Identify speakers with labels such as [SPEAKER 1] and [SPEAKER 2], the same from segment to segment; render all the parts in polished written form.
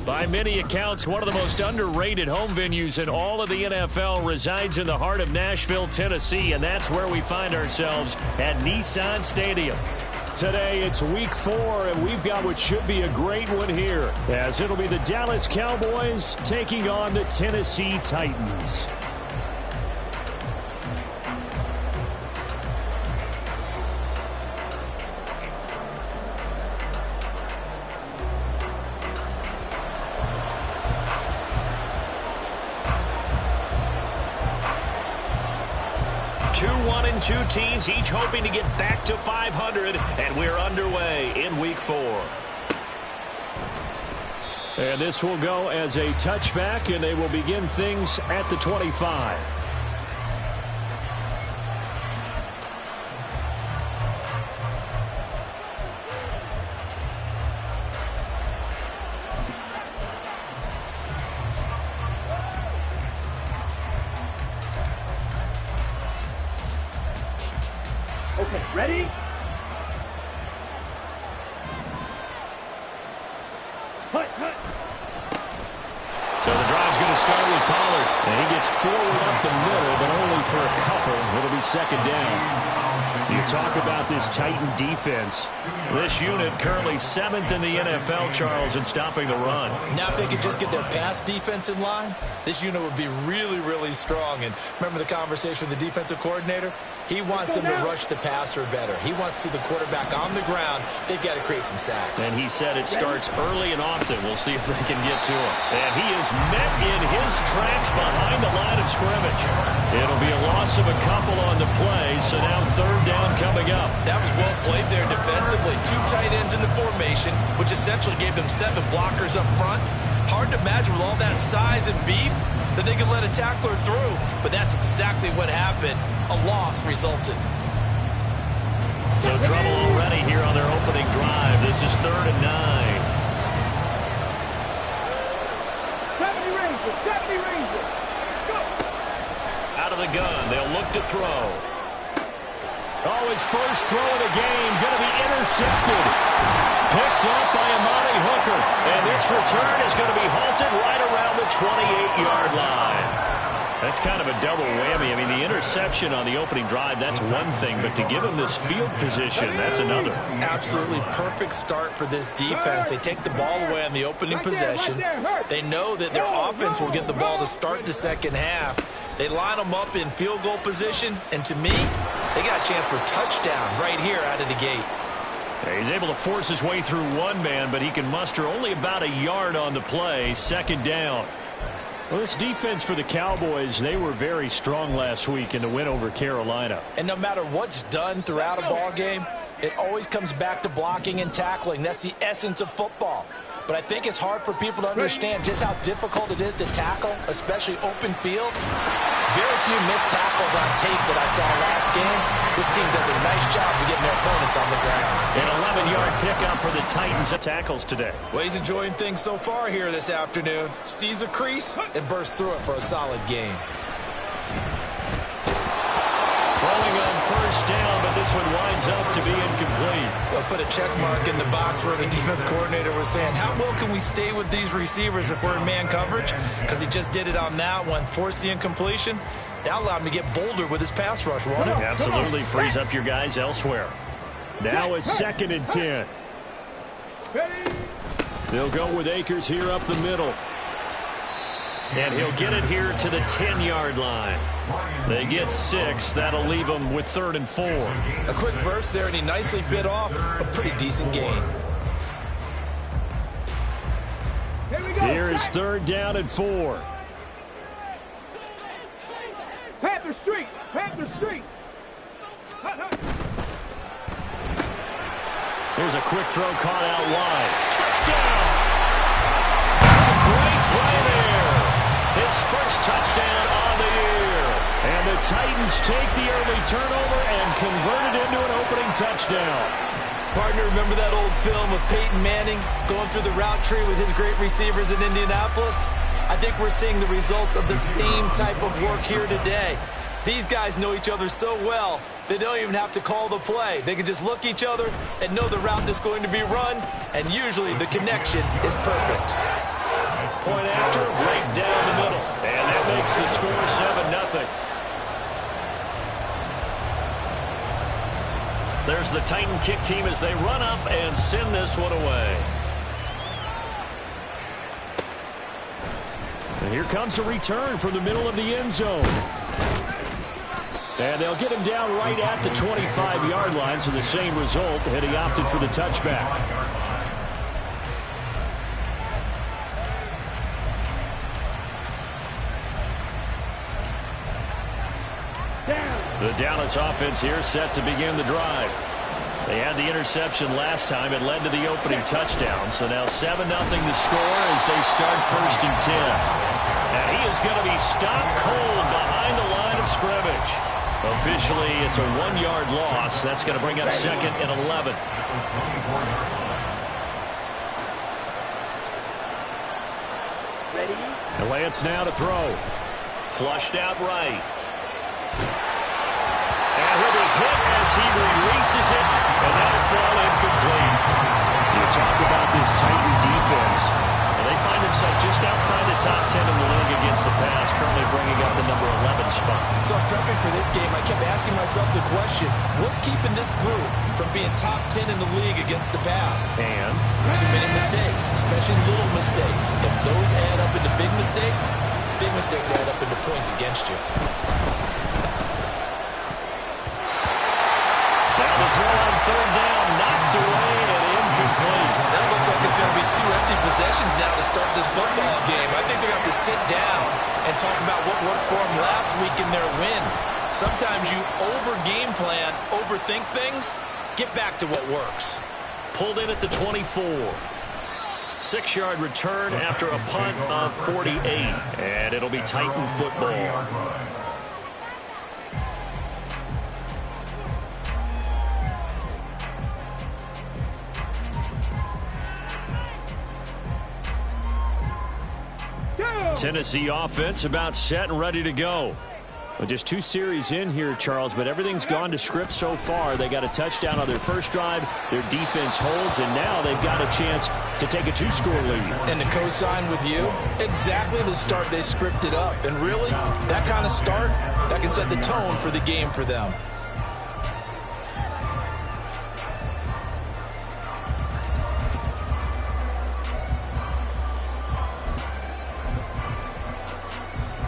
[SPEAKER 1] By many accounts, one of the most underrated home venues in all of the NFL resides in the heart of Nashville, Tennessee, and that's where we find ourselves at Nissan Stadium. Today, it's week 4, and we've got what should be a great one here, as it'll be the Dallas Cowboys taking on the Tennessee Titans. Two teams each hoping to get back to 500, and we're underway in week 4. And this will go as a touchback, and they will begin things at the 25.
[SPEAKER 2] Okay, ready? Hut.
[SPEAKER 1] So the drive's going to start with Pollard. And he gets forward up the middle, but only for a couple. It'll be second down. You talk about this Titan defense. This unit currently 7th in the NFL, Charles, in stopping the run.
[SPEAKER 3] Now if they could just get their pass defense in line, this unit would be really, really strong. And remember the conversation with the defensive coordinator? He wants them to rush the passer better. He wants to see the quarterback on the ground. They've got to create some sacks.
[SPEAKER 1] And he said it starts early and often. We'll see if they can get to him. And he is met in his tracks behind the line of scrimmage. It'll be a loss of a couple on the play, so now third down coming up.
[SPEAKER 3] That was well played there defensively. 2 tight ends in the formation, which essentially gave them 7 blockers up front. Hard to imagine with all that size and beef that they could let a tackler through. But that's exactly what happened. A loss resulted.
[SPEAKER 1] So trouble already here on their opening drive. This is 3rd and 9.
[SPEAKER 2] 70 Rangers. Let's go.
[SPEAKER 1] Out of the gun. They'll look to throw. Oh, his first throw of the game going to be intercepted. Picked up by Amani Hooker. And this return is going to be halted right around the 28-yard line. That's kind of a double whammy. I mean, the interception on the opening drive, that's one thing. But to give him this field position, that's another.
[SPEAKER 3] Absolutely perfect start for this defense. They take the ball away on the opening possession. They know that their offense will get the ball to start the second half. They line them up in field goal position. And to me, they got a chance for a touchdown right here out of the gate.
[SPEAKER 1] He's able to force his way through one man, but he can muster only about a yard on the play. Second down. Well, this defense for the Cowboys, they were very strong last week in the win over Carolina.
[SPEAKER 3] And no matter what's done throughout a ball game, it always comes back to blocking and tackling. That's the essence of football. But I think it's hard for people to understand just how difficult it is to tackle, especially open field. Very few missed tackles on tape that I saw last game. This team does a nice job of getting their opponents on the ground.
[SPEAKER 1] An 11-yard pickup for the Titans at tackles today.
[SPEAKER 3] Well, he's enjoying things so far here this afternoon. Sees a crease and bursts through it for a solid game.
[SPEAKER 1] Throwing on first down, but this one winds up to be incomplete.
[SPEAKER 3] They'll put a check mark in the box where the defense coordinator was saying, how well can we stay with these receivers if we're in man coverage? Because he just did it on that one, forced the incompletion. That allowed him to get bolder with his pass rush, won't it?
[SPEAKER 1] Absolutely frees up your guys elsewhere. Now it's 2nd and 10. They'll go with Akers here up the middle. And he'll get it here to the 10-yard line. They get 6. That'll leave them with 3rd and 4.
[SPEAKER 3] A quick burst there, and he nicely bit off a pretty decent gain.
[SPEAKER 1] Here is 3rd down and 4.
[SPEAKER 2] Panther Street.
[SPEAKER 1] Here's a quick throw caught out wide. Touchdown! Great play there. His first touchdown on the year. And the Titans take the early turnover and convert it into an opening touchdown.
[SPEAKER 3] Partner, remember that old film of Peyton Manning going through the route tree with his great receivers in Indianapolis? I think we're seeing the results of the same type of work here today. These guys know each other so well, they don't even have to call the play. They can just look each other and know the route that's going to be run, and usually the connection is perfect.
[SPEAKER 1] Point after, right down the middle. And that makes the score 7-0. There's the Titan kick team as they run up and send this one away. And here comes a return from the middle of the end zone. And they'll get him down right at the 25-yard line, so the same result, and he opted for the touchback. The Dallas offense here set to begin the drive. They had the interception last time. It led to the opening touchdown. So now 7-0 to score as they start 1st and 10. And he is going to be stopped cold behind the line of scrimmage. Officially, it's a 1-yard loss. That's going to bring up 2nd and 11.
[SPEAKER 2] Ready?
[SPEAKER 1] And Lance now to throw. Flushed out right. And he'll be hit as he releases it, and that'll fall incomplete. You talk about this Titan defense, and they find themselves just outside the top 10 in the league against the pass, currently bringing up the number 11 spot.
[SPEAKER 3] So prepping for this game, I kept asking myself the question, what's keeping this group from being top 10 in the league against the pass?
[SPEAKER 1] And
[SPEAKER 3] too many mistakes, especially little mistakes. If those add up into big mistakes add up into points against you.
[SPEAKER 1] The throw on 3rd down, knocked away and incomplete.
[SPEAKER 3] That looks like it's going to be 2 empty possessions now to start this football game. I think they're going to have to sit down and talk about what worked for them last week in their win. Sometimes you over-game plan, overthink things, get back to what works.
[SPEAKER 1] Pulled in at the 24. 6-yard return after a punt of 48. And it'll be Titan football. Tennessee offense about set and ready to go. Well, just 2 series in here, Charles, but everything's gone to script so far. They got a touchdown on their first drive. Their defense holds, and now they've got a chance to take a 2-score lead.
[SPEAKER 3] And to co-sign with you, exactly the start they scripted up. And really, that kind of start, that can set the tone for the game for them.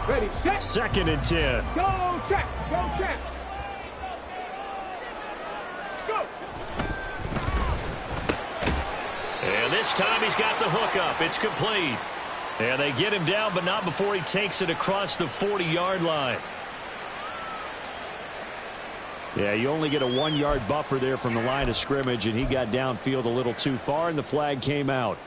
[SPEAKER 2] Ready, set.
[SPEAKER 1] 2nd and 10.
[SPEAKER 2] Go, check. Go, check. Go.
[SPEAKER 1] And this time he's got the hook up. It's complete. And they get him down, but not before he takes it across the 40-yard line. Yeah, you only get a 1-yard buffer there from the line of scrimmage, and he got downfield a little too far, and the flag came out.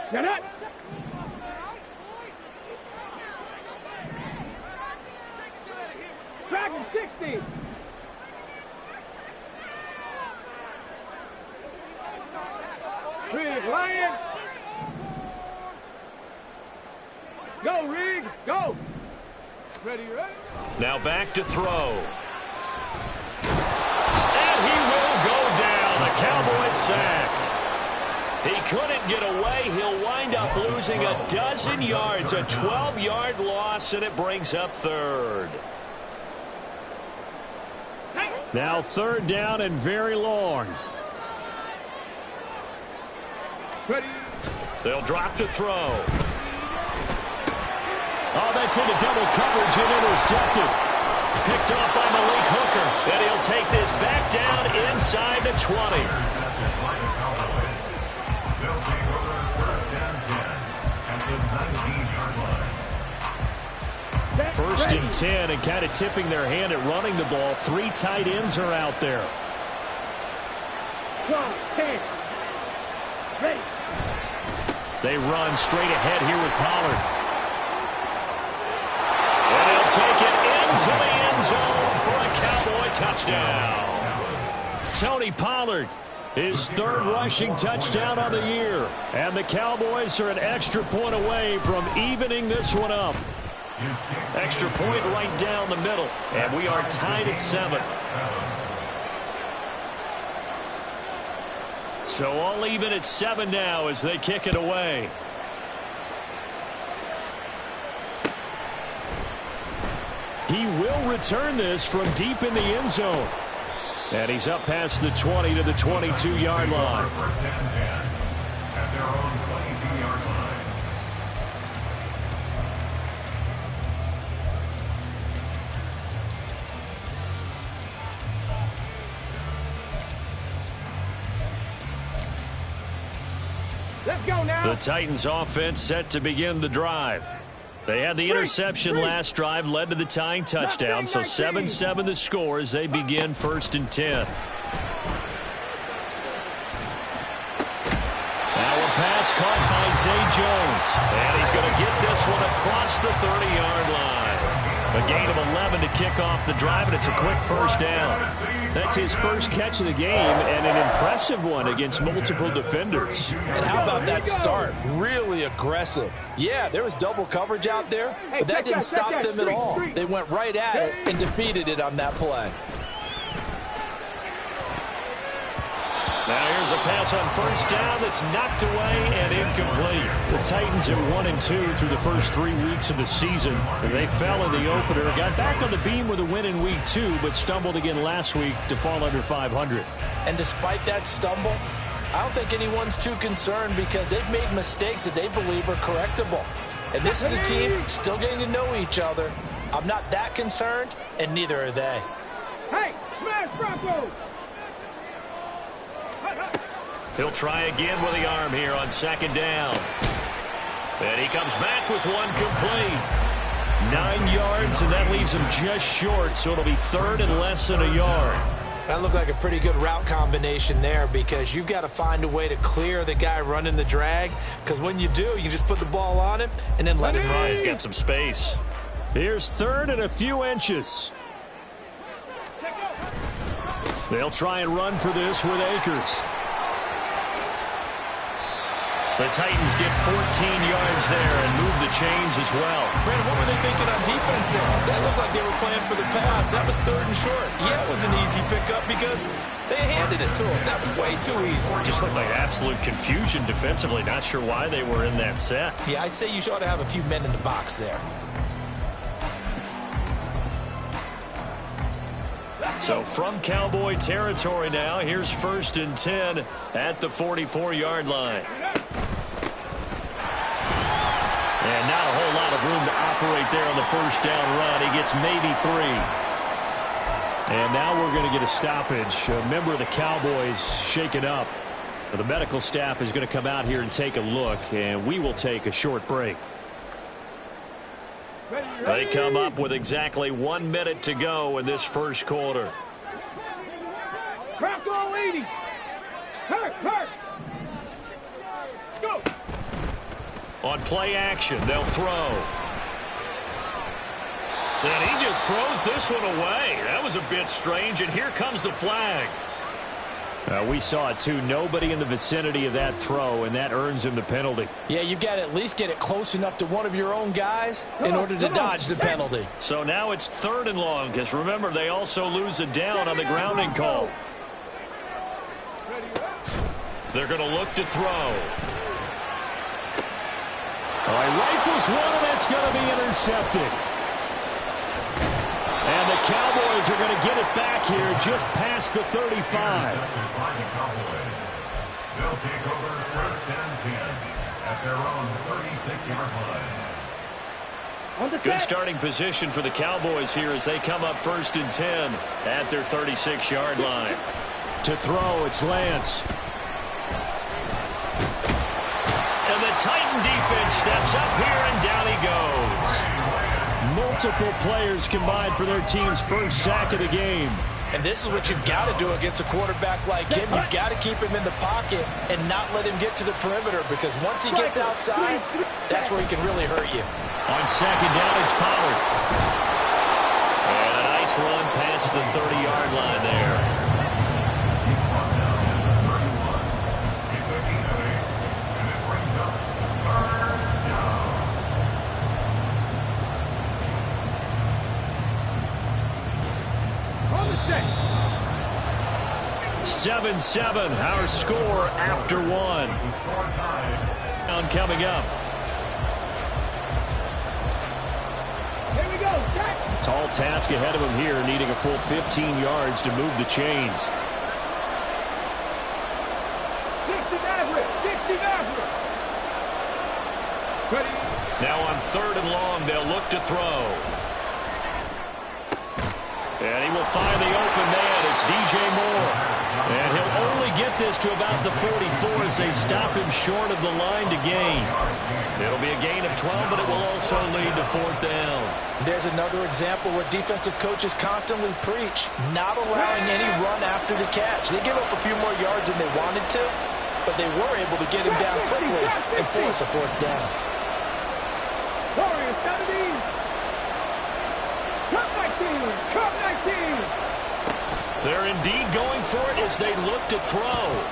[SPEAKER 2] Set up. Dragon 60. Rig, Lion. Go, Rig. Go. Ready, ready.
[SPEAKER 1] Now back to throw. And he will go down. A Cowboys sack. He couldn't get away. He'll wind up losing a dozen yards. A 12-yard loss, and it brings up 3rd. Now 3rd down and very long.
[SPEAKER 2] Ready.
[SPEAKER 1] They'll drop to throw. Oh, that's into double coverage and intercepted. Picked off by Malik Hooker. And he'll take this back down inside the 20. First and 10, and kind of tipping their hand at running the ball. 3 tight ends are out there.
[SPEAKER 2] 10. Ready.
[SPEAKER 1] They run straight ahead here with Pollard. And he'll take it into the end zone for a Cowboy touchdown. Tony Pollard, his 3rd rushing touchdown of the year. And the Cowboys are an extra point away from evening this one up. Extra point right down the middle, and we are tied at 7. So all even at 7 now as they kick it away. He will return this from deep in the end zone. And he's up past the 20 to the 22-yard line.
[SPEAKER 4] First and 10 at their own 22-yard line.
[SPEAKER 2] Let's go now.
[SPEAKER 1] The Titans offense set to begin the drive. They had the interception last drive, led to the tying touchdown. So 7-7 the score as they begin 1st and 10. Now a pass caught by Zay Jones. And he's going to get this one across the 30-yard line. A gain of 11 to kick off the drive, and it's a quick first down.
[SPEAKER 5] That's his first catch of the game, and an impressive one against multiple defenders.
[SPEAKER 3] And how about that start? Really aggressive. Yeah, there was double coverage out there, but that didn't stop them at all. They went right at it and defeated it on that play.
[SPEAKER 1] Now here's a pass on first down that's knocked away and incomplete.
[SPEAKER 5] The Titans are 1-2 through the first 3 weeks of the season. They fell in the opener, got back on the beam with a win in week 2, but stumbled again last week to fall under 500.
[SPEAKER 3] And despite that stumble, I don't think anyone's too concerned because they've made mistakes that they believe are correctable. And this is a team still getting to know each other. I'm not that concerned, and neither are they.
[SPEAKER 2] Hey, smash Bronco!
[SPEAKER 1] He'll try again with the arm here on 2nd down. And he comes back with one complete. 9 yards, and that leaves him just short, so it'll be 3rd and less than a yard.
[SPEAKER 3] That looked like a pretty good route combination there because you've got to find a way to clear the guy running the drag, because when you do, you just put the ball on him and then let him run.
[SPEAKER 1] He's got some space.
[SPEAKER 5] Here's 3rd and a few inches. They'll try and run for this with Akers.
[SPEAKER 1] The Titans get 14 yards there and move the chains as well.
[SPEAKER 3] Brandon, what were they thinking on defense there? That looked like they were playing for the pass. That was 3rd and short. Yeah, it was an easy pickup because they handed it to him. That was way too easy.
[SPEAKER 1] Just looked like absolute confusion defensively. Not sure why they were in that set.
[SPEAKER 3] Yeah, I'd say you ought to have a few men in the box there.
[SPEAKER 1] So from Cowboy territory now, here's 1st and 10 at the 44-yard line. And not a whole lot of room to operate there on the first down run. He gets maybe 3.
[SPEAKER 5] And now we're going to get a stoppage. A member of the Cowboys shaken up. The medical staff is going to come out here and take a look, and we will take a short break.
[SPEAKER 1] They come up with exactly 1 minute to go in this first quarter.
[SPEAKER 2] Bronco 80. Hurt. Go.
[SPEAKER 1] On play action, they'll throw. And he just throws this one away. That was a bit strange, and here comes the flag.
[SPEAKER 5] We saw it too. Nobody in the vicinity of that throw, and that earns him the penalty.
[SPEAKER 3] Yeah, you've got to at least get it close enough to one of your own guys in order to dodge the penalty.
[SPEAKER 1] So now it's 3rd and long, because remember, they also lose a down on the grounding call. They're going to look to throw.
[SPEAKER 5] All right, rifles one, and it's going to be intercepted. And the Cowboys are going to get it back here just past the 35.
[SPEAKER 4] They'll take over 1st and 10 at their own 36-yard line.
[SPEAKER 1] Good starting position for the Cowboys here as they come up 1st and 10 at their 36-yard line.
[SPEAKER 5] To throw, it's Lance.
[SPEAKER 1] And the Titan defense steps up here, and down he goes.
[SPEAKER 5] Multiple players combined for their team's first sack of the game.
[SPEAKER 3] And this is what you've got to do against a quarterback like him. You've got to keep him in the pocket and not let him get to the perimeter, because once he gets outside, that's where he can really hurt you.
[SPEAKER 1] On 2nd down, it's Pollard. And a nice run past the 30-yard line there.
[SPEAKER 5] 7-7, our score after one. Down coming up.
[SPEAKER 2] Here we go. Check.
[SPEAKER 5] Tall task ahead of him here, needing a full 15 yards to move the chains.
[SPEAKER 2] 60 average. 60 average. Ready.
[SPEAKER 1] Now on 3rd and long, they'll look to throw. And he will find the open man. It's DJ Moore. And he'll only get this to about the 44 as they stop him short of the line to gain. It'll be a gain of 12, but it will also lead to 4th down.
[SPEAKER 3] There's another example where defensive coaches constantly preach, not allowing any run after the catch. They give up a few more yards than they wanted to, but they were able to get him down quickly and force a 4th down.
[SPEAKER 2] Warriors 70. Cut 19. Cut 19.
[SPEAKER 1] They're indeed going for it as they look to throw.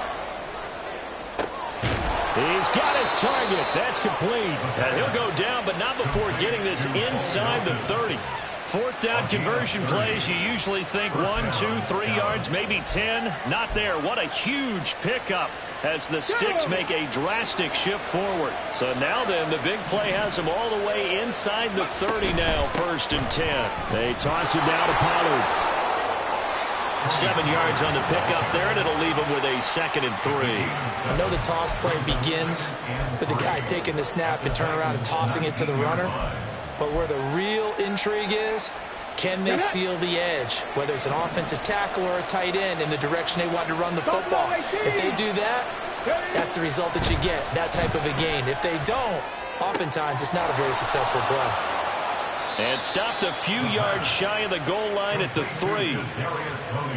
[SPEAKER 5] He's got his target. That's complete.
[SPEAKER 1] And he'll go down, but not before getting this inside the 30. 4th down conversion plays, you usually think 1, 2, 3 yards, maybe 10. Not there. What a huge pickup as the sticks make a drastic shift forward. So now then, the big play has him all the way inside the 30 now, 1st and 10.
[SPEAKER 5] They toss him down to Pollard.
[SPEAKER 1] 7 yards on the pickup there, and it'll leave him with a 2nd and 3.
[SPEAKER 3] I know the toss play begins with the guy taking the snap and turning around and tossing it to the runner. But where the real intrigue is, can they seal the edge, whether it's an offensive tackle or a tight end, in the direction they want to run the football? If they do that, that's the result that you get, that type of a gain. If they don't, oftentimes it's not a very successful play.
[SPEAKER 1] And stopped a few yards shy of the goal line at the 3.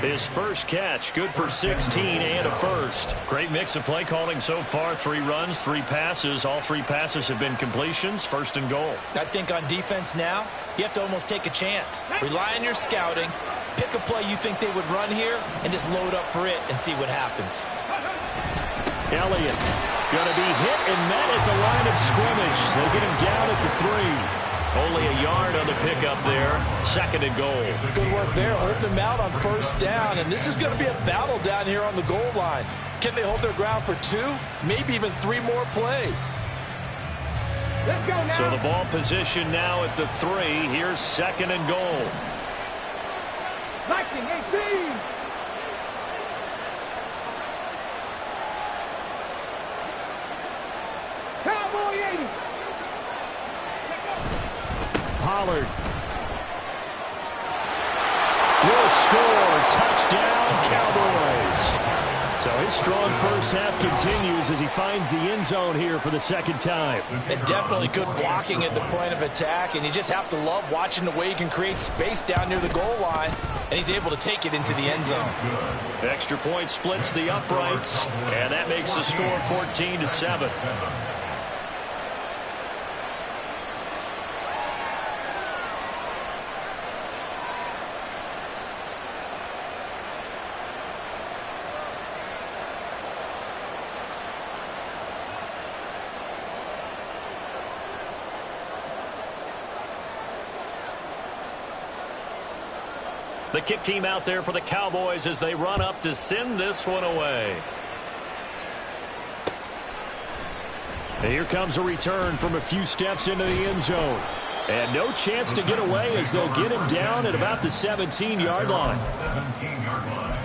[SPEAKER 1] His first catch, good for 16 and a first.
[SPEAKER 5] Great mix of play calling so far. 3 runs, 3 passes. All 3 passes have been completions. 1st and goal.
[SPEAKER 3] I think on defense now, you have to almost take a chance. Rely on your scouting. Pick a play you think they would run here and just load up for it and see what happens.
[SPEAKER 5] Elliott going to be hit and met at the line of scrimmage. They get him down at the 3.
[SPEAKER 1] Only a yard on the pickup there. 2nd and goal.
[SPEAKER 3] Good work there, holding them out on 1st down. And this is going to be a battle down here on the goal line. Can they hold their ground for 2, maybe even 3 more plays?
[SPEAKER 2] Let's go now.
[SPEAKER 1] So the ball position now at the 3. Here's 2nd and goal.
[SPEAKER 2] 19-18. Cowboy 80.
[SPEAKER 5] Pollard will score. Touchdown, Cowboys. So his strong first half continues as he finds the end zone here for the 2nd time.
[SPEAKER 3] And definitely good blocking at the point of attack, and you just have to love watching the way he can create space down near the goal line, and he's able to take it into the end zone.
[SPEAKER 1] Extra point splits the uprights, and that makes the score 14-7. The kick team out there for the Cowboys as they run up to send this one away.
[SPEAKER 5] And here comes a return from a few steps into the end zone. And no chance to get away as they'll get him down at about the 17-yard line.
[SPEAKER 4] 17-yard line.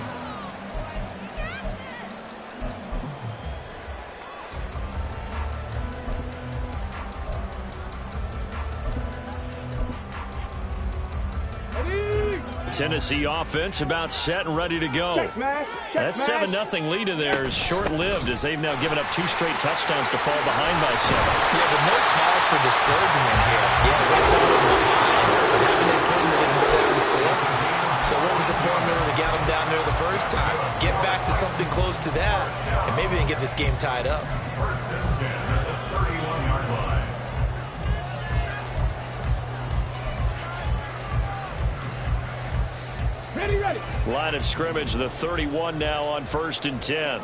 [SPEAKER 5] Tennessee offense about set and ready to go. That 7-0 lead of theirs short-lived as they've now given up 2 straight touchdowns to fall behind by 7.
[SPEAKER 3] Yeah, but no cause for discouragement here. Yeah, they come behind, but having that point, they didn't go down and score. So what was the formula that got them down there the first time? Get back to something close to that, and maybe they can get this game tied up.
[SPEAKER 4] First and 10 at the 31-yard line.
[SPEAKER 2] Ready.
[SPEAKER 5] Line of scrimmage, the 31 now on 1st and 10.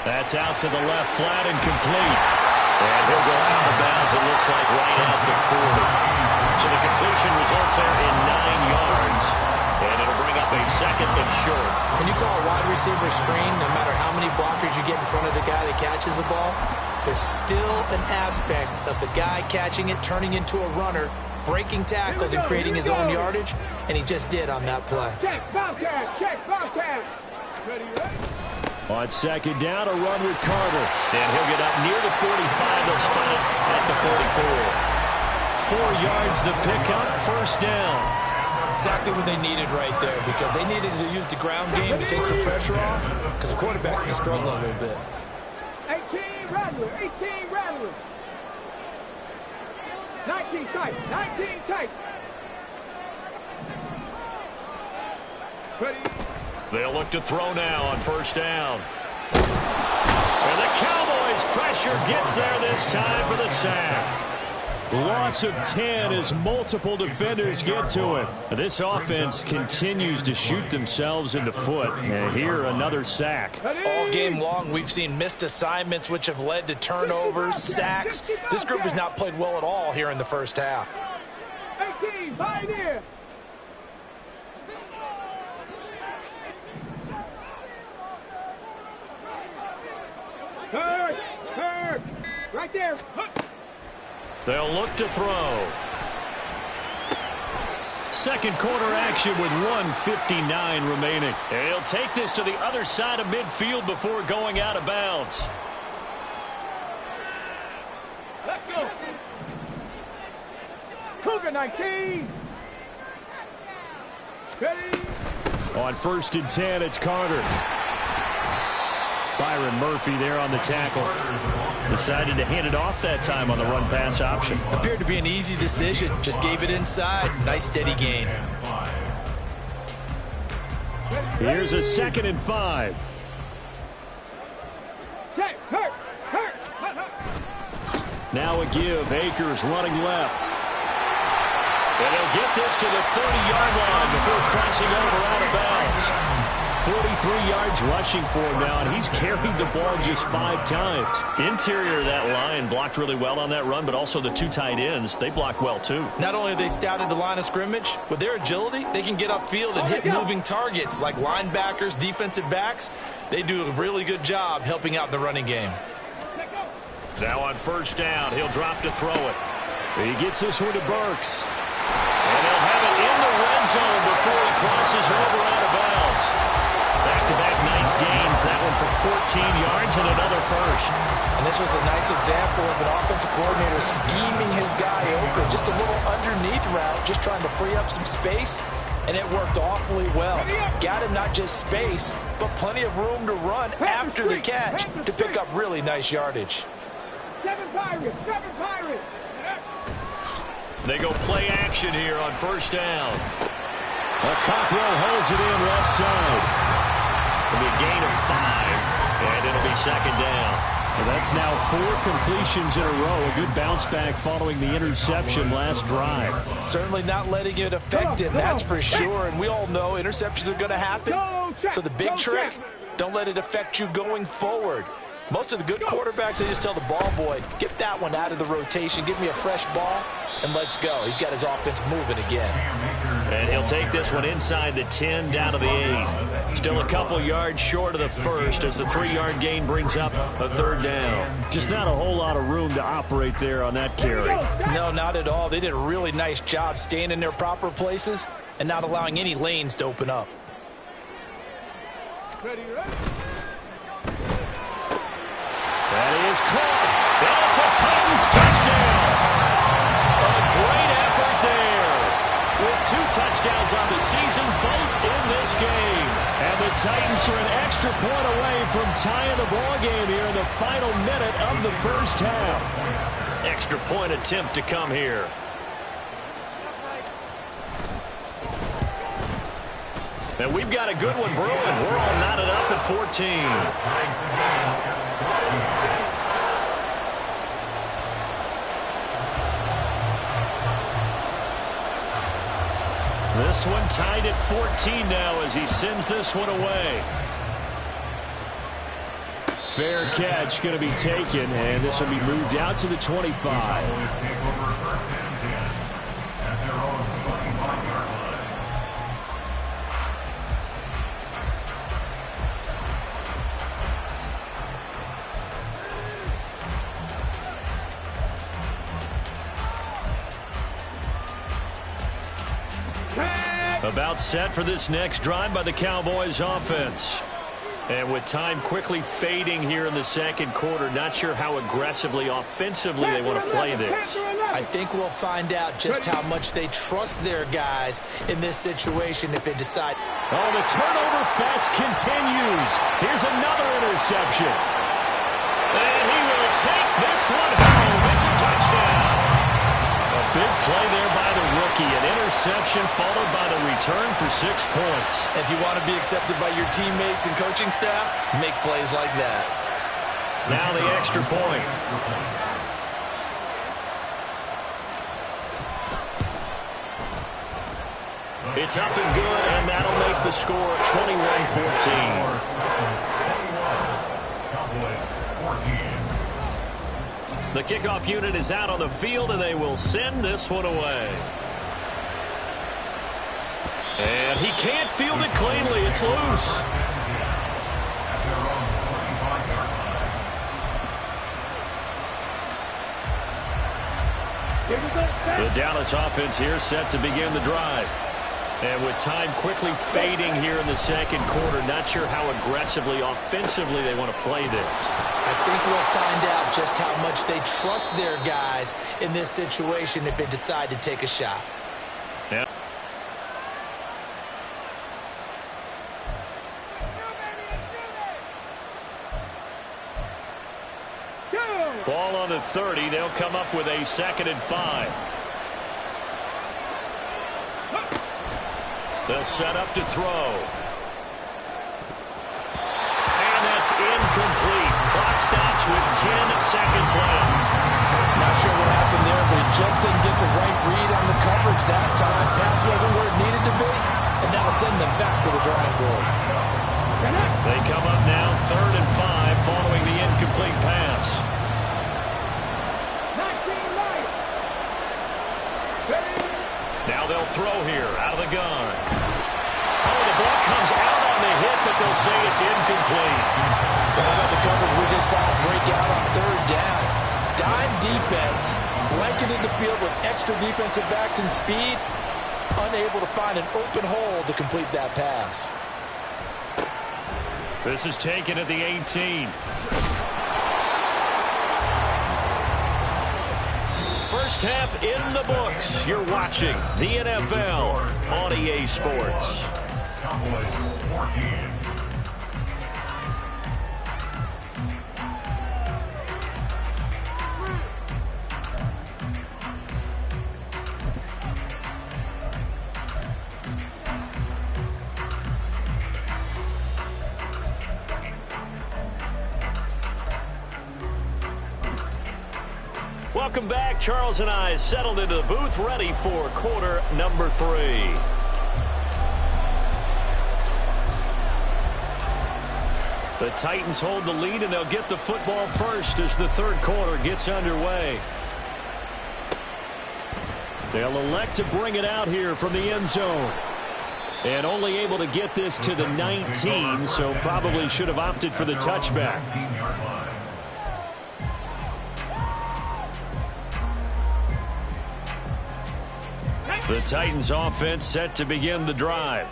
[SPEAKER 5] That's out to the left, flat and complete. And he'll go out of bounds, it looks like right at the 40. catch, and the completion results there in 9 yards. And it'll bring up a 2nd and short.
[SPEAKER 3] When you call a wide receiver screen, no matter how many blockers you get in front of the guy that catches the ball, there's still an aspect of the guy catching it, turning into a runner, breaking tackles and creating his own yardage, and he just did on that play.
[SPEAKER 2] Check, Bobcat, check, Bobcat. Ready, ready.
[SPEAKER 5] On 2nd down, a run with Carter. And he'll get up near the 45. They'll spot it at the 44. 4 yards the pickup, 1st down.
[SPEAKER 3] Exactly what they needed right there, because they needed to use the ground game to take some pressure off, because the quarterback's been struggling a little bit.
[SPEAKER 2] 18 Rattler, 18 Rattler. 19 tight, 19 tight. Ready.
[SPEAKER 1] They'll look to throw now on 1st down. And the Cowboys pressure gets there this time for the sack.
[SPEAKER 5] Loss of 10 as multiple defenders get to him. This offense continues to shoot themselves in the foot. And here, another sack.
[SPEAKER 3] All game long, we've seen missed assignments, which have led to turnovers, sacks. This group has not played well at all here in the 1st half.
[SPEAKER 2] 18, Pioneer. Hurt. Right there.
[SPEAKER 1] They'll look to throw.
[SPEAKER 5] 2nd quarter action with 1:59 remaining.
[SPEAKER 1] And he'll take this to the other side of midfield before going out of bounds.
[SPEAKER 2] Let's go. Cougar 19. Ready.
[SPEAKER 5] On 1st and 10, it's Carter. Byron Murphy there on the tackle. Decided to hand it off that time on the run-pass option.
[SPEAKER 3] Appeared to be an easy decision. Just gave it inside. Nice steady gain.
[SPEAKER 5] Here's a 2nd and 5.
[SPEAKER 2] Check. Hurt.
[SPEAKER 5] Now a give. Akers running left.
[SPEAKER 1] And he'll get this to the 30-yard line before crossing over out of bounds.
[SPEAKER 5] 43 yards rushing for him now, and he's carried the ball just 5 times.
[SPEAKER 1] Interior of that line blocked really well on that run, but also the 2 tight ends, they blocked well too.
[SPEAKER 3] Not only have they scouted the line of scrimmage, with their agility, they can get upfield and hit moving targets like linebackers, defensive backs. They do a really good job helping out in the running game.
[SPEAKER 1] Now on 1st down, he'll drop to throw it.
[SPEAKER 5] He gets this one to Burks.
[SPEAKER 1] And he'll have it in the red zone before he crosses over out of bounds. Back-to-back nice gains. That one for 14 yards and another 1st.
[SPEAKER 3] And this was a nice example of an offensive coordinator scheming his guy open. Just a little underneath route, just trying to free up some space, and it worked awfully well. Got him not just space, but plenty of room to run after the catch to pick up really nice yardage.
[SPEAKER 2] 7 Pirates.
[SPEAKER 1] They go play action here on 1st down.
[SPEAKER 5] Cockrell holds it in left side.
[SPEAKER 1] It'll be a gain of 5, and it'll be 2nd down.
[SPEAKER 5] And that's now 4 completions in a row. A good bounce back following the interception last drive.
[SPEAKER 3] Certainly not letting it affect him, that's for sure. And we all know interceptions are going to happen. So the big trick, don't let it affect you going forward. Most of the good quarterbacks, they just tell the ball boy, get that one out of the rotation, give me a fresh ball, and let's go. He's got his offense moving again.
[SPEAKER 1] And he'll take this one inside the 10 down to the 8. Still a couple yards short of the 1st as the 3-yard gain brings up a 3rd down.
[SPEAKER 5] Just not a whole lot of room to operate there on that carry.
[SPEAKER 3] No, not at all. They did a really nice job staying in their proper places and not allowing any lanes to open up.
[SPEAKER 2] Ready.
[SPEAKER 1] That is caught. And it's a Titans touchdown. A great effort there. With 2 touchdowns on the season, both in this game. And the Titans are an extra point away from tying the ball game here in the final minute of the 1st half. Extra point attempt to come here. And we've got a good one brewing. We're all knotted up at 14. This one tied at 14 now as he sends this one away.
[SPEAKER 5] Fair catch going to be taken, and this will be moved out to the 25. About set for this next drive by the Cowboys offense. And with time quickly fading here in the second quarter, not sure how aggressively, offensively they want to play this.
[SPEAKER 3] I think we'll find out just how much they trust their guys in this situation if they decide.
[SPEAKER 5] Oh, the turnover fest continues. Here's another interception. And he will take this one home. It's a touchdown. A big play there by the rookie. An interception followed by the return for 6 points.
[SPEAKER 3] If you want to be accepted by your teammates and coaching staff, make plays like that.
[SPEAKER 5] Now the extra point. It's up and good, and that'll make the score 21-14. The kickoff unit is out on the field, and they will send this one away. And he can't field it cleanly. It's loose. The Dallas offense here set to begin the drive. And with time quickly fading here in the second quarter, not sure how aggressively, offensively they want to play this.
[SPEAKER 3] I think we'll find out just how much they trust their guys in this situation if they decide to take a shot.
[SPEAKER 5] Yeah. Ball on the 30. They'll come up with a 2nd and 5. They'll set up to throw. And that's incomplete. Clock stops with 10 seconds left.
[SPEAKER 3] Not sure what happened there, but he just didn't get the right read on the coverage that time. Pass wasn't where it needed to be, and that'll send them back to the drawing board.
[SPEAKER 5] They come up now 3rd and 5 following the incomplete pass. Now they'll throw here out of the gun. Oh, the ball comes out on the hit, but they'll say it's incomplete.
[SPEAKER 3] How about the coverage we just saw break out on 3rd down? Dime defense, blanketed the field with extra defensive backs and speed, unable to find an open hole to complete that pass.
[SPEAKER 5] This is taken at the 18. First half in the books. You're watching the NFL on EA Sports.
[SPEAKER 4] Cowboys 14.
[SPEAKER 5] Welcome back. Charles and I settled into the booth, ready for quarter number 3. The Titans hold the lead, and they'll get the football first as the 3rd quarter gets underway. They'll elect to bring it out here from the end zone. And only able to get this to the 19, so probably should have opted for the touchback. The Titans offense set to begin the drive.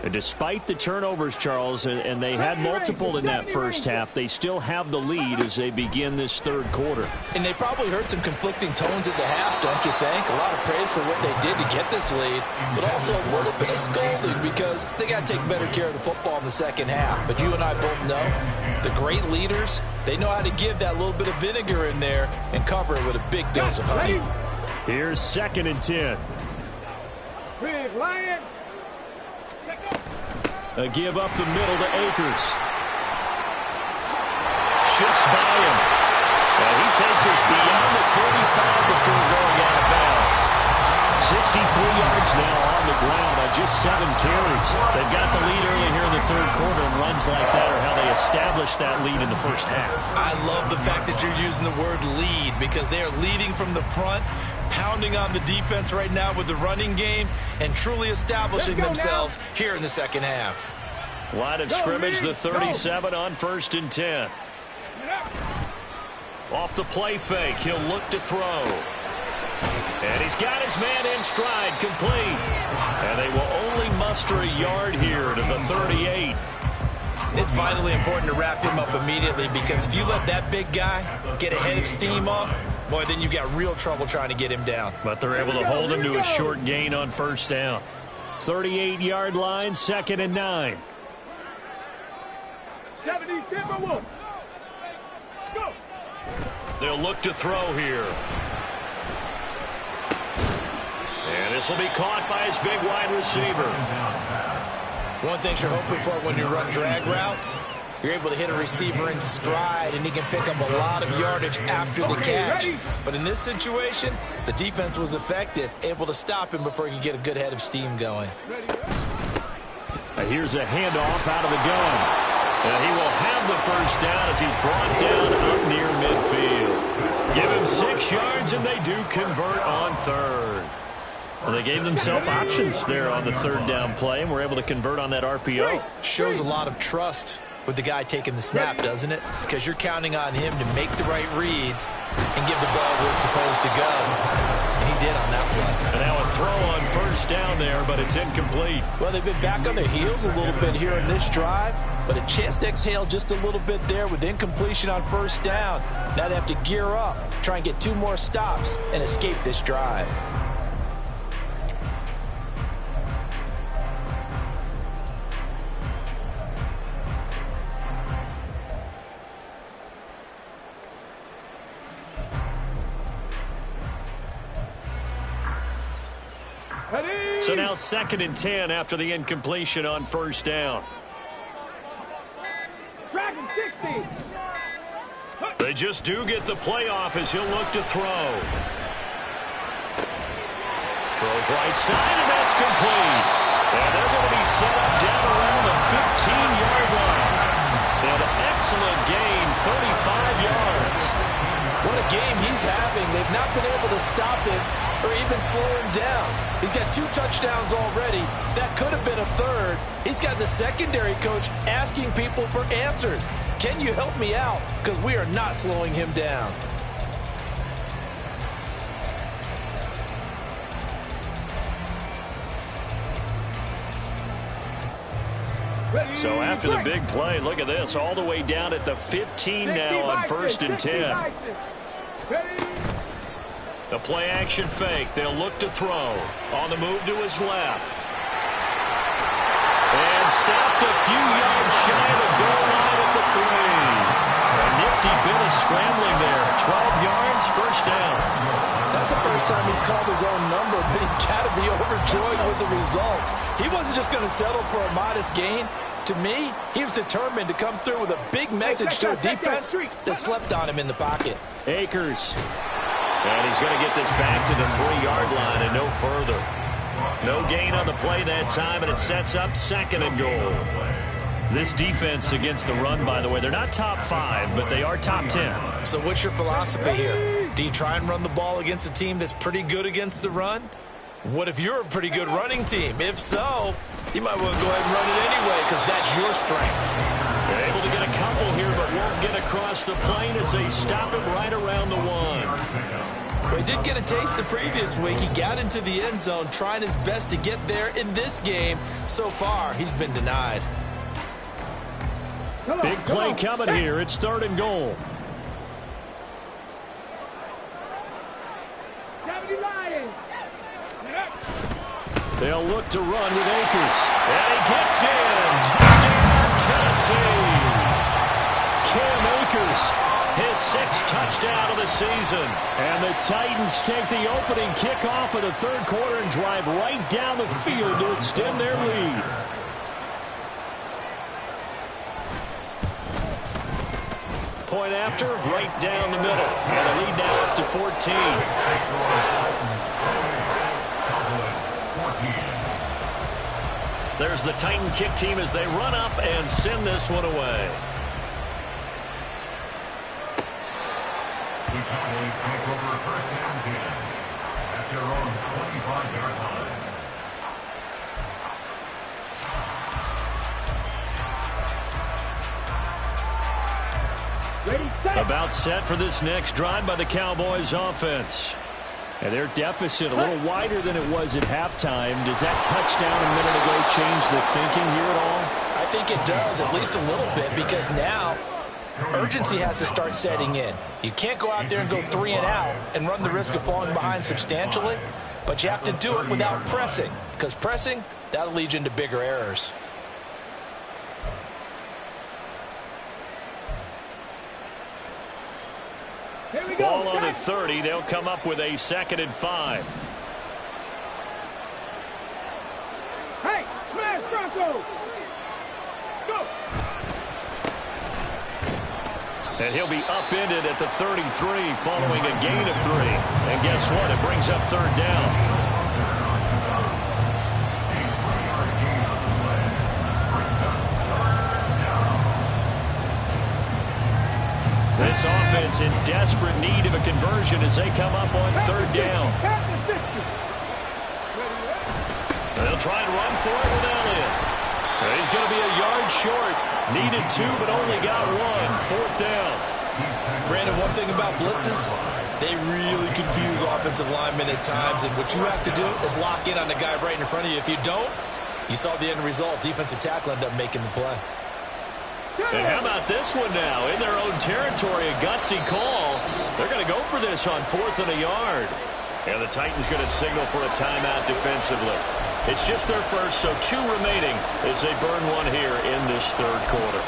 [SPEAKER 5] And despite the turnovers, Charles, and they had multiple in that first half, they still have the lead as they begin this 3rd quarter.
[SPEAKER 3] And they probably heard some conflicting tones at the half, don't you think? A lot of praise for what they did to get this lead, but also a little bit of scolding because they got to take better care of the football in the second half. But you and I both know the great leaders, they know how to give that little bit of vinegar in there and cover it with a big dose of honey.
[SPEAKER 5] Here's 2nd and 10.
[SPEAKER 2] Big Lion.
[SPEAKER 5] A give up the middle to Akers. Shifts by him. And he takes us beyond the 45 before going out of bounds. 63 yards now on the ground on just 7 carries. They've got the lead early here in the 3rd quarter, and runs like that are how they established that lead in the first half.
[SPEAKER 3] I love the fact that you're using the word lead because they are leading from the front, pounding on the defense right now with the running game, and truly establishing themselves here in the second half.
[SPEAKER 5] Line of scrimmage, the 37 on 1st and 10. Off the play fake, he'll look to throw.
[SPEAKER 1] And he's got his man in stride, complete. And they will only muster a yard here to the 38.
[SPEAKER 3] It's vitally important to wrap him up immediately, because if you let that big guy get a head of steam up, boy, then you've got real trouble trying to get him down.
[SPEAKER 1] But they're able to hold him to a short gain on first down. 38-yard line, 2nd and 9.
[SPEAKER 2] 70 Timberwolves. Go.
[SPEAKER 1] They'll look to throw here. And this will be caught by his big wide receiver.
[SPEAKER 3] One thing you're hoping for when you run drag routes, you're able to hit a receiver in stride, and he can pick up a lot of yardage after the catch. But in this situation, the defense was effective, able to stop him before he could get a good head of steam going.
[SPEAKER 1] Here's a handoff out of the gun. And he will have the first down as he's brought down up near midfield. Give him 6 yards, and they do convert on third. Well, they gave themselves options there on the third down play, and were able to convert on that RPO.
[SPEAKER 3] Shows a lot of trust with the guy taking the snap, doesn't it? Because you're counting on him to make the right reads and give the ball where it's supposed to go. And he did on that play.
[SPEAKER 1] And now a throw on first down there, but it's incomplete.
[SPEAKER 3] Well, they've been back on their heels a little bit here in this drive, but a chance to exhale just a little bit there with incompletion on first down. Now they have to gear up, try and get 2 more stops, and escape this drive.
[SPEAKER 1] So now 2nd and 10 after the incompletion on first down.
[SPEAKER 2] Dragon 60.
[SPEAKER 1] They just do get the playoff as he'll look to throw. Throws right side, and that's complete. And they're going to be set up down around the 15-yard line. An excellent gain, 35 yards.
[SPEAKER 3] What a game he's having. They've not been able to stop him or even slow him down. He's got 2 touchdowns already. That could have been a third. He's got the secondary coach asking people for answers. Can you help me out? Because we are not slowing him down.
[SPEAKER 1] So after the big play, look at this, all the way down at the 15 now on 1st and 10. The play action fake. They'll look to throw. On the move to his left. And stopped a few yards shy of the goal line at the 3. A nifty bit of scrambling there. 12 yards, first down.
[SPEAKER 3] That's the first time he's called his own number, but he's got to be overjoyed with the results. He wasn't just going to settle for a modest gain. To me, he was determined to come through with a big message to a defense that slept on him in the pocket.
[SPEAKER 1] Akers. And he's going to get this back to the 3-yard line and no further. No gain on the play that time, and it sets up 2nd and goal. This defense against the run, by the way, they're not top 5, but they are top 10.
[SPEAKER 3] So what's your philosophy here? Do you try and run the ball against a team that's pretty good against the run? What if you're a pretty good running team? If so, you might want to go ahead and run it anyway, because that's your strength.
[SPEAKER 1] They're able to get a couple here, but won't get across the plane as they stop him right around the 1.
[SPEAKER 3] Well, he did get a taste the previous week. He got into the end zone, trying his best to get there in this game. So far, he's been denied.
[SPEAKER 1] Big play coming here. It's 3rd and goal.
[SPEAKER 2] 70 Lions.
[SPEAKER 1] They'll look to run with Akers. And he gets in. Touchdown, Tennessee. Cam Akers, his 6th touchdown of the season. And the Titans take the opening kickoff of the 3rd quarter and drive right down the field to extend their lead. Point after, right down the middle. And the lead now up to 14. There's the Titan kick team as they run up and send this one away.
[SPEAKER 4] The Cowboys take over 1st and 10 at their own 25-yard line.
[SPEAKER 2] Ready, set.
[SPEAKER 1] About set for this next drive by the Cowboys offense. And their deficit a little wider than it was at halftime. Does that touchdown a minute ago change the thinking here at all?
[SPEAKER 3] I think it does, at least a little bit, because now urgency has to start setting in. You can't go out there and go 3 and out and run the risk of falling behind substantially, but you have to do it without pressing, because pressing, that'll lead you into bigger errors.
[SPEAKER 2] Here we go.
[SPEAKER 1] Ball on the 30. They'll come up with a 2nd and 5.
[SPEAKER 2] Hey, smash Bronco. Let's go.
[SPEAKER 1] And he'll be upended at the 33 following a gain of 3. And guess what? It brings up 3rd down. This offense in desperate need of a conversion as they come up on 3rd down. They'll try and run for it with Elliott. He's going to be a yard short. Needed 2, but only got 1. 4th down.
[SPEAKER 3] Brandon, one thing about blitzes, they really confuse offensive linemen at times, and what you have to do is lock in on the guy right in front of you. If you don't, you saw the end result. Defensive tackle ended up making the play.
[SPEAKER 1] And how about this one now? In their own territory, a gutsy call. They're going to go for this on 4th and a yard. And the Titans going to signal for a timeout defensively. It's just their first, so 2 remaining as they burn one here in this 3rd quarter.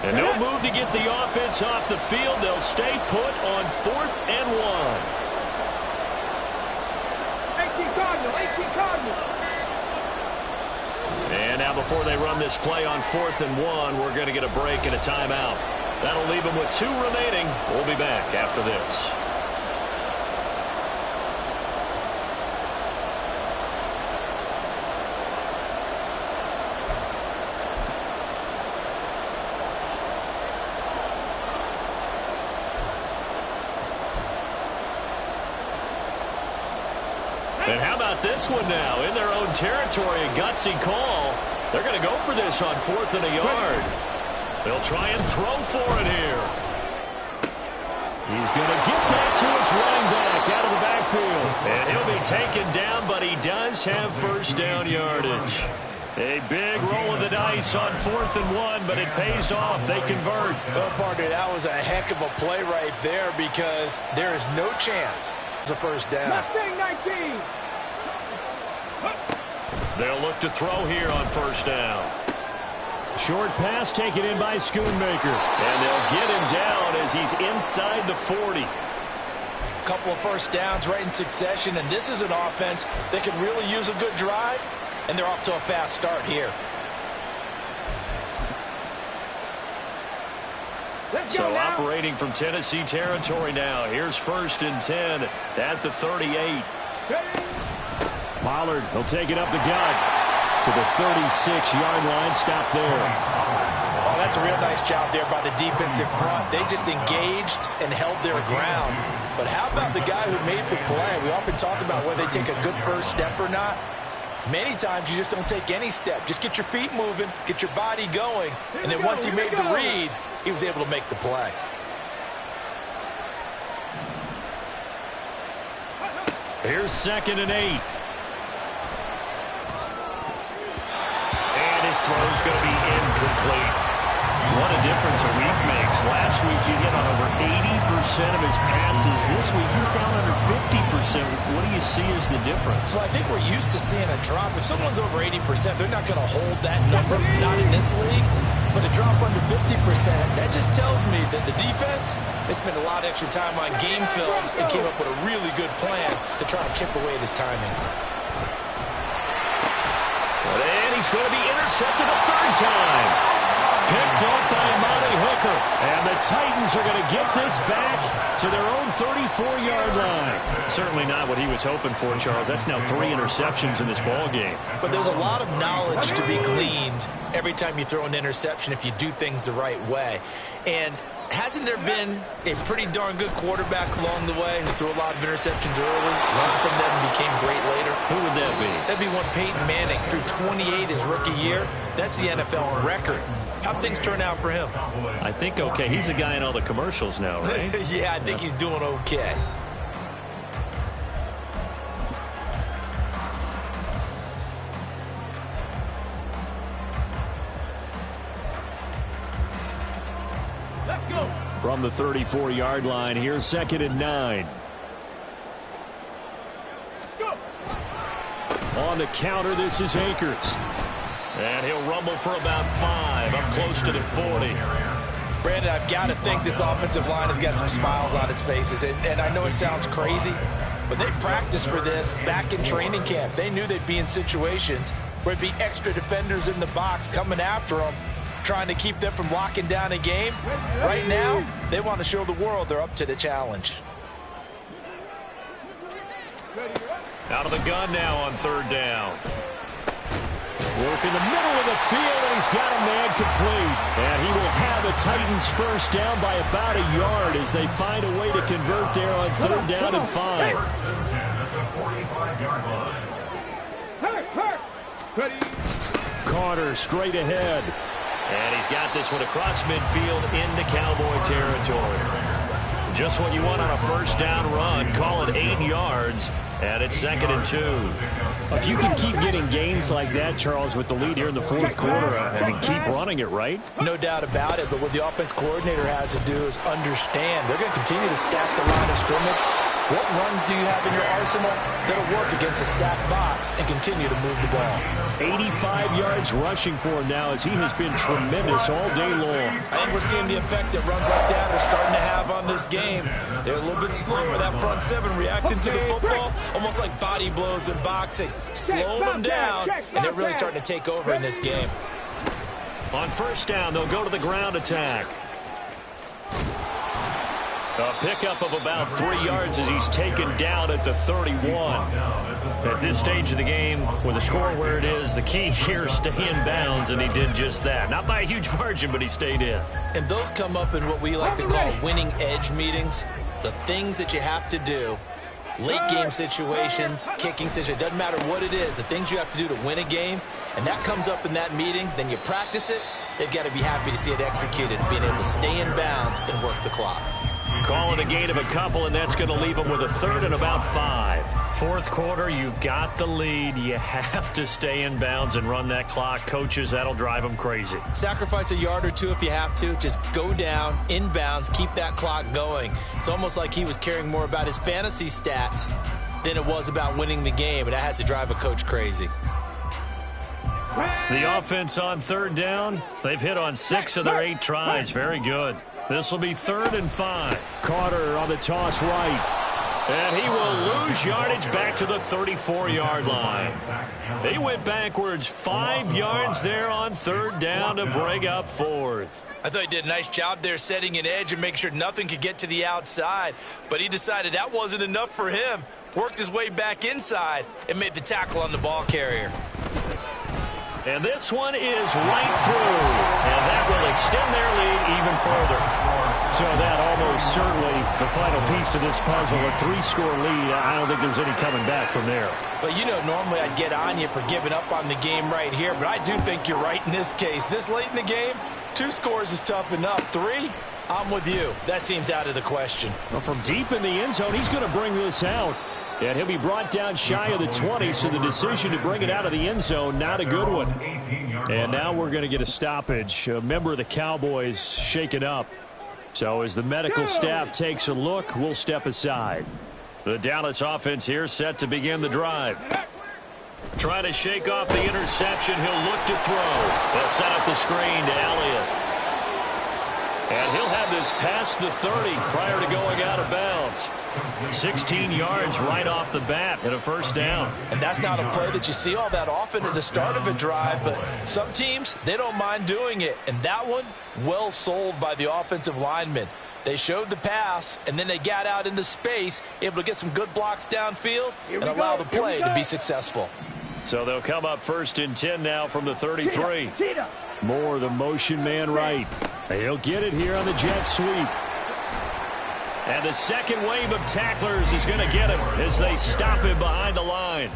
[SPEAKER 1] And no move to get the offense off the field. They'll stay put on 4th and 1.
[SPEAKER 2] 18 Cardinals, 18 Cardinals.
[SPEAKER 1] And now before they run this play on 4th and 1, we're going to get a break and a timeout. That'll leave them with 2 remaining. We'll be back after this. And how about this one now? In their own territory, a gutsy call. They're going to go for this on 4th and a yard. They'll try and throw for it here. He's going to get that to his running back out of the backfield. And he'll be taken down, but he does have 1st down yardage. A big roll of the dice on 4th and 1, but it pays off. They convert.
[SPEAKER 3] Well, partner, that was a heck of a play right there because there is no chance it's a 1st down.
[SPEAKER 2] Mustang 19.
[SPEAKER 1] They'll look to throw here on 1st down. Short pass taken in by Schoonmaker. And they'll get him down as he's inside the 40.
[SPEAKER 3] Couple of 1st downs right in succession, and this is an offense that can really use a good drive, and they're off to a fast start here.
[SPEAKER 1] So operating from Tennessee territory now. Here's 1st and 10 at the 38. Pollard, he'll take it up the gut to the 36-yard line. Stop there.
[SPEAKER 3] Oh, that's a real nice job there by the defensive front. They just engaged and held their ground. But how about the guy who made the play? We often talk about whether they take a good first step or not. Many times you just don't take any step. Just get your feet moving, get your body going, and then once he made the read, he was able to make the play.
[SPEAKER 1] Here's 2nd and 8. And his throw's going to be incomplete. What a difference a week makes. Last week he hit on over 80% of his passes. This week he's down under 50%. What do you see as the difference?
[SPEAKER 3] Well, I think we're used to seeing a drop. If someone's over 80%, they're not going to hold that number, not in this league. But a drop under 50%, that just tells me that the defense, they spent a lot of extra time on game films and came up with a really good plan to try and chip away at his timing.
[SPEAKER 1] And he's going to be intercepted a 3rd time. Picked off by Amani Hooker. And the Titans are going to get this back to their own 34-yard line. Certainly not what he was hoping for, Charles. That's now 3 interceptions in this ball game.
[SPEAKER 3] But there's a lot of knowledge to be gleaned every time you throw an interception if you do things the right way. And hasn't there been a pretty darn good quarterback along the way who threw a lot of interceptions early, learned from them, and became great later?
[SPEAKER 1] Who would that be?
[SPEAKER 3] That'd be one Peyton Manning threw 28 his rookie year. That's the NFL record. How'd things turn out for him?
[SPEAKER 1] I think okay. He's the guy in all the commercials now, right?
[SPEAKER 3] Yeah, I think he's doing okay.
[SPEAKER 1] From the 34-yard line, here's 2nd and 9. On the counter, this is Akers. And he'll rumble for about 5, up close to the 40.
[SPEAKER 3] Brandon, I've got to think this offensive line has got some smiles on its faces. And I know it sounds crazy, but they practiced for this back in training camp. They knew they'd be in situations where there'd be extra defenders in the box coming after them, trying to keep them from locking down a game. Right now, they want to show the world they're up to the challenge.
[SPEAKER 1] Out of the gun now on 3rd down. Work in the middle of the field, and he's got a man complete. And he will have the Titans first down by about a yard as they find a way to convert there on 3rd down and 5. Carter straight ahead. And he's got this one across midfield into Cowboy territory. Just what you want on a first down run. Call it 8 yards. And it's 2nd and 2. If you can keep getting gains like that, Charles, with the lead here in the 4th quarter, I mean, keep running it, right?
[SPEAKER 3] No doubt about it, but what the offense coordinator has to do is understand. They're going to continue to stack the line of scrimmage. What runs do you have in your arsenal that'll work against a stacked box and continue to move the ball?
[SPEAKER 1] 85 yards rushing for him now as he has been tremendous all day long.
[SPEAKER 3] I think we're seeing the effect that runs like that are starting to have on this game. They're a little bit slower, that front 7 reacting to the football, almost like body blows in boxing. Slow them down, and they're really starting to take over in this game.
[SPEAKER 1] On first down, they'll go to the ground attack. A pickup of about 3 yards as he's taken down at the 31. At this stage of the game, with the score where it is, the key here is stay in bounds, and he did just that. Not by a huge margin, but he stayed in.
[SPEAKER 3] And those come up in what we like to call winning edge meetings. The things that you have to do, late game situations, kicking situations, doesn't matter what it is, the things you have to do to win a game, and that comes up in that meeting, then you practice it, they've got to be happy to see it executed, being able to stay in bounds and work the clock.
[SPEAKER 1] Call it a gain of a couple, and that's going to leave them with a 3rd and about 5. 4th quarter, you've got the lead. You have to stay in bounds and run that clock. Coaches, that'll drive them crazy.
[SPEAKER 3] Sacrifice a yard or 2 if you have to. Just go down, in bounds, keep that clock going. It's almost like he was caring more about his fantasy stats than it was about winning the game, and that has to drive a coach crazy.
[SPEAKER 1] The offense on 3rd down, they've hit on 6 of their 8 tries. Very good. This will be 3rd and 5. Carter on the toss right. And he will lose yardage back to the 34-yard line. He went backwards 5 yards there on 3rd down to bring up 4th.
[SPEAKER 3] I thought he did a nice job there setting an edge and make sure nothing could get to the outside. But he decided that wasn't enough for him. Worked his way back inside and made the tackle on the ball carrier.
[SPEAKER 1] And this one is right through. And that will extend their lead even further. So that almost certainly the final piece to this puzzle, a 3-score lead. I don't think there's any coming back from there.
[SPEAKER 3] But, you know, normally I'd get on you for giving up on the game right here. But I do think you're right in this case. This late in the game, 2 scores is tough enough. 3, I'm with you. That seems out of the question.
[SPEAKER 1] Well, from deep in the end zone, he's going to bring this out. And he'll be brought down shy of the 20, so the decision to bring it out of the end zone, not a good one. And now we're going to get a stoppage. A member of the Cowboys shaken up. So as the medical staff takes a look, we'll step aside. The Dallas offense here set to begin the drive. Trying to shake off the interception. He'll look to throw. They'll set up the screen to Elliott. And he'll have this past the 30 prior to going out of bounds. 16 yards right off the bat and a first down.
[SPEAKER 3] And that's not a play that you see all that often at the start of a drive, but some teams, they don't mind doing it. And that one, well sold by the offensive lineman. They showed the pass, and then they got out into space, able to get some good blocks downfield and allow the play to be successful.
[SPEAKER 1] So they'll come up 1st and 10 now from the 33.
[SPEAKER 5] Moore, the motion man right. He'll get it here on the jet sweep.
[SPEAKER 1] And the second wave of tacklers is going to get him as they stop him behind the line.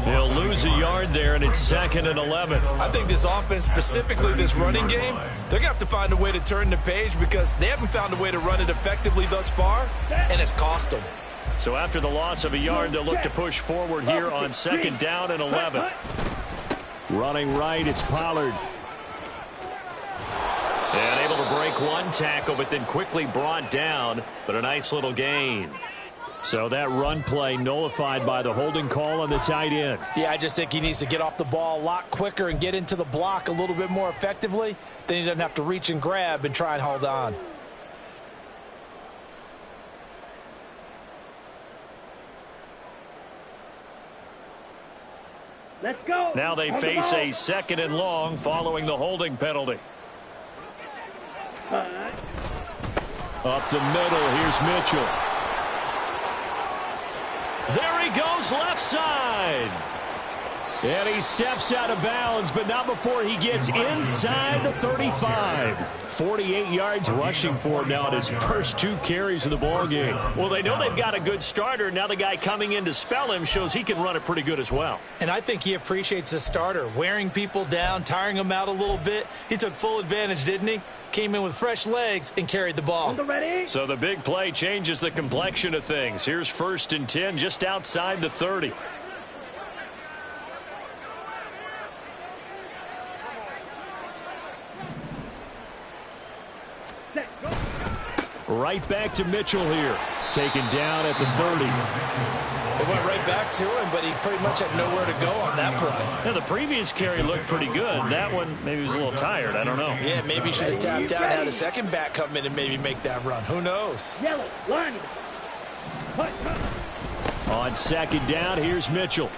[SPEAKER 1] They'll lose a yard there, and it's 2nd and 11.
[SPEAKER 3] I think this offense, specifically this running game, they're going to have to find a way to turn the page because they haven't found a way to run it effectively thus far, and it's cost them.
[SPEAKER 1] So after the loss of a yard, they'll look to push forward here on 2nd down and 11.
[SPEAKER 5] Running right, it's Pollard.
[SPEAKER 1] And able to break one tackle, but then quickly brought down, but a nice little gain.
[SPEAKER 5] So that run play nullified by the holding call on the tight end.
[SPEAKER 3] Yeah, I just think he needs to get off the ball a lot quicker and get into the block a little bit more effectively. Then he doesn't have to reach and grab and try and hold on.
[SPEAKER 2] Let's go.
[SPEAKER 1] Now they face a 2nd and long following the holding penalty.
[SPEAKER 5] Up the middle, here's Mitchell.
[SPEAKER 1] There he goes left side.
[SPEAKER 5] And he steps out of bounds, but not before he gets inside the 35. 48 yards rushing for him now at his first 2 carries of the ball game.
[SPEAKER 1] Well, they know they've got a good starter. Now the guy coming in to spell him shows he can run it pretty good as well.
[SPEAKER 3] And I think he appreciates the starter, wearing people down, tiring them out a little bit. He took full advantage, didn't he? Came in with fresh legs and carried the ball.
[SPEAKER 1] So the big play changes the complexion of things. Here's 1st and 10 just outside the 30.
[SPEAKER 5] Right back to Mitchell here. Taken down at the 30.
[SPEAKER 3] It went right back to him, but he pretty much had nowhere to go on that play.
[SPEAKER 1] Now, the previous carry looked pretty good. That one, maybe he was a little tired. I don't know.
[SPEAKER 3] Yeah, maybe he should have tapped out and had a second back come in and maybe make that run. Who knows?
[SPEAKER 2] Yellow, line.
[SPEAKER 5] On 2nd down, here's Mitchell.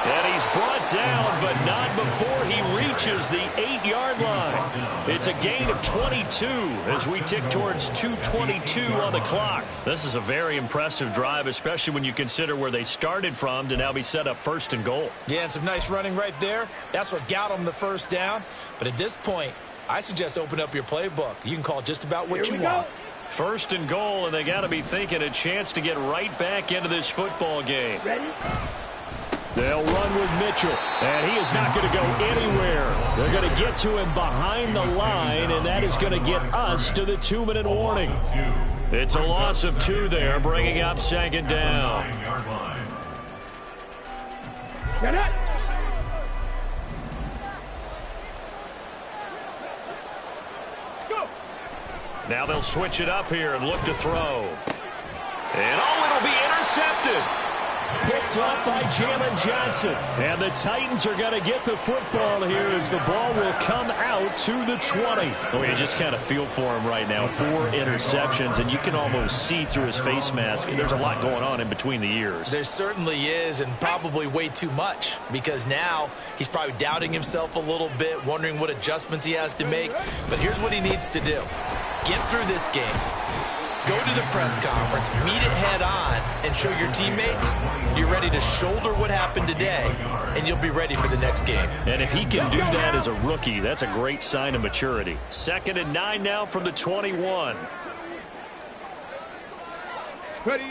[SPEAKER 1] And he's brought down, but not before he reaches the 8-yard line. It's a gain of 22 as we tick towards 2:22 on the clock. This is a very impressive drive, especially when you consider where they started from to now be set up 1st and goal.
[SPEAKER 3] Yeah, and some nice running right there. That's what got them the first down. But at this point, I suggest open up your playbook. You can call just about what you want.
[SPEAKER 1] 1st and goal, and they got to be thinking a chance to get right back into this football game.
[SPEAKER 2] Ready?
[SPEAKER 5] They'll run with Mitchell, and he is not going to go anywhere. They're going to get to him behind the line, and that is going to get us to the 2-minute warning.
[SPEAKER 1] It's a loss of 2 there, bringing up 2nd down.
[SPEAKER 2] Get it. Let's go.
[SPEAKER 1] Now they'll switch it up here and look to throw. And it'll be intercepted.
[SPEAKER 5] Picked up by Jalen Johnson. And the Titans are going to get the football here as the ball will come out to the 20.
[SPEAKER 1] Oh, you just kind of feel for him right now. 4 interceptions, and you can almost see through his face mask. There's a lot going on in between the ears.
[SPEAKER 3] There certainly is, and probably way too much, because now he's probably doubting himself a little bit, wondering what adjustments he has to make. But here's what he needs to do. Get through this game. Go to the press conference, meet it head on, and show your teammates you're ready to shoulder what happened today, and you'll be ready for the next game.
[SPEAKER 1] And if he can do that as a rookie, that's a great sign of maturity. 2nd and 9 now from the 21.
[SPEAKER 2] Ready.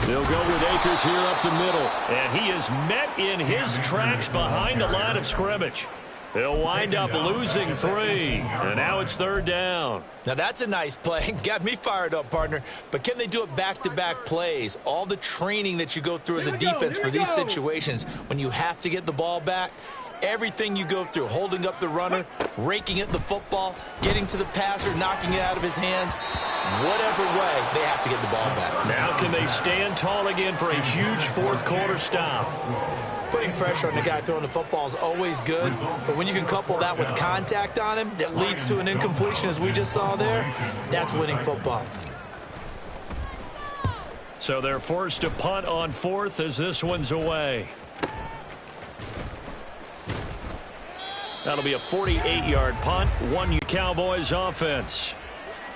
[SPEAKER 5] They'll go with Akers here up the middle.
[SPEAKER 1] And he is met in his tracks behind the line of scrimmage. He'll wind up losing 3, and now it's 3rd down.
[SPEAKER 3] Now that's a nice play. Got me fired up, partner. But can they do it back-to-back plays? All the training that you go through as a defense for these situations, when you have to get the ball back, everything you go through, holding up the runner, raking at the football, getting to the passer, knocking it out of his hands, whatever way, they have to get the ball back.
[SPEAKER 1] Now can they stand tall again for a huge 4th quarter stop?
[SPEAKER 3] Putting putting pressure on the guy throwing the football is always good, but when you can couple that with contact on him that leads to an incompletion, as we just saw there, that's winning football.
[SPEAKER 1] So they're forced to punt on fourth as this one's away. That'll be a 48-yard punt. 1 Cowboys offense.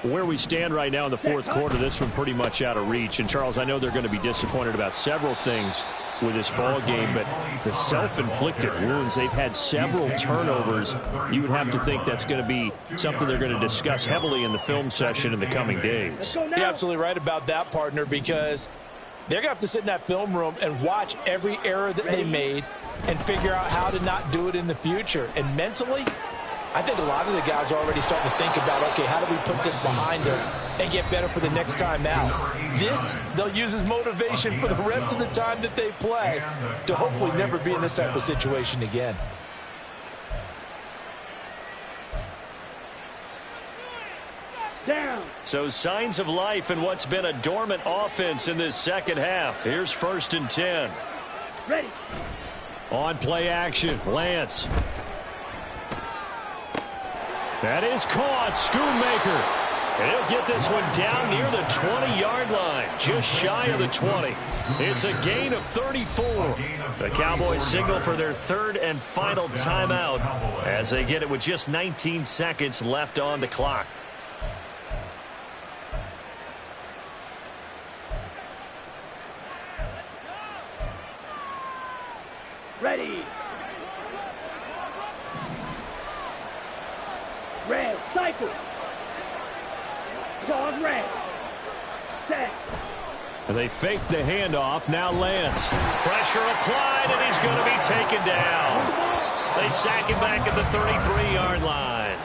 [SPEAKER 1] Where we stand right now in the fourth quarter, this one pretty much out of reach. And, Charles, I know they're going to be disappointed about several things with this ball game, but the self-inflicted wounds, they've had several turnovers. You would have to think that's going to be something they're going to discuss heavily in the film session in the coming days.
[SPEAKER 3] You're absolutely right about that, partner, because they're going to have to sit in that film room and watch every error that they made and figure out how to not do it in the future. And mentally, I think a lot of the guys are already starting to think about, okay, how do we put this behind us and get better for the next time out? This, they'll use as motivation for the rest of the time that they play to hopefully never be in this type of situation again.
[SPEAKER 2] Down.
[SPEAKER 1] So signs of life in what's been a dormant offense in this second half. Here's 1st and 10.
[SPEAKER 2] Ready.
[SPEAKER 1] On play action, Lance. That is caught. Schoonmaker. And he'll get this one down near the 20-yard line, just shy of the 20. It's a gain of 34. The Cowboys signal for their third and final timeout as they get it with just 19 seconds left on the clock.
[SPEAKER 2] Ready. Red, cycle. Dog red. Set.
[SPEAKER 1] And they fake the handoff. Now Lance. Pressure applied, and he's going to be taken down. They sack him back at the 33-yard line.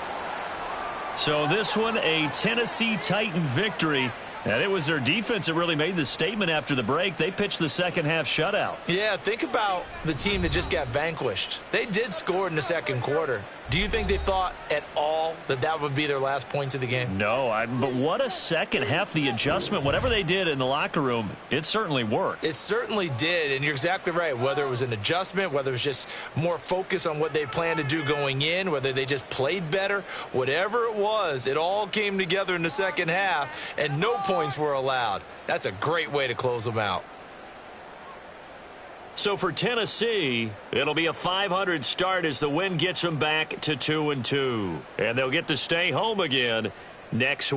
[SPEAKER 1] So this one, a Tennessee Titan victory. And it was their defense that really made the statement after the break. They pitched the second-half shutout.
[SPEAKER 3] Yeah, think about the team that just got vanquished. They did score in the second quarter. Do you think they thought at all that that would be their last points of the game?
[SPEAKER 1] No, but what a second half. The adjustment, whatever they did in the locker room, it certainly worked.
[SPEAKER 3] It certainly did, and you're exactly right. Whether it was an adjustment, whether it was just more focus on what they planned to do going in, whether they just played better, whatever it was, it all came together in the second half, and no points were allowed. That's a great way to close them out.
[SPEAKER 1] So for Tennessee, it'll be a .500 start as the win gets them back to 2-2. And they'll get to stay home again next week.